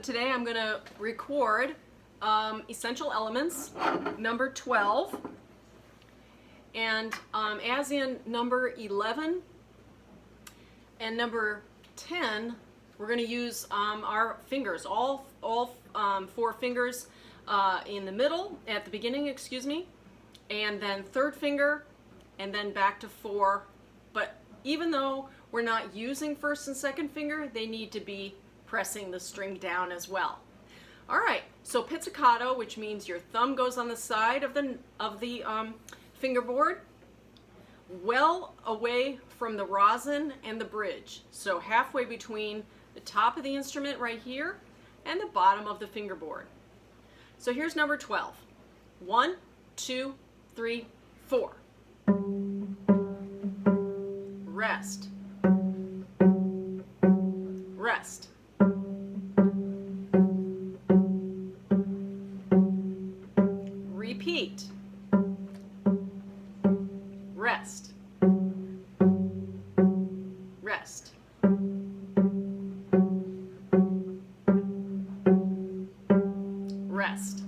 today I'm going to record Essential Elements, number 12. And as in number 11 and number 10, we're going to use our fingers, all four fingers in the middle, at the beginning, excuse me, and then third finger, and then back to 4. But even though we're not using first and second finger, they need to be pressing the string down as well. All right, so pizzicato, which means your thumb goes on the side of the fingerboard, well away from the rosin and the bridge. So halfway between the top of the instrument right here and the bottom of the fingerboard. So here's number 12. 1, 2, 3, 4. Rest. Rest. Repeat. Rest. Rest. Rest.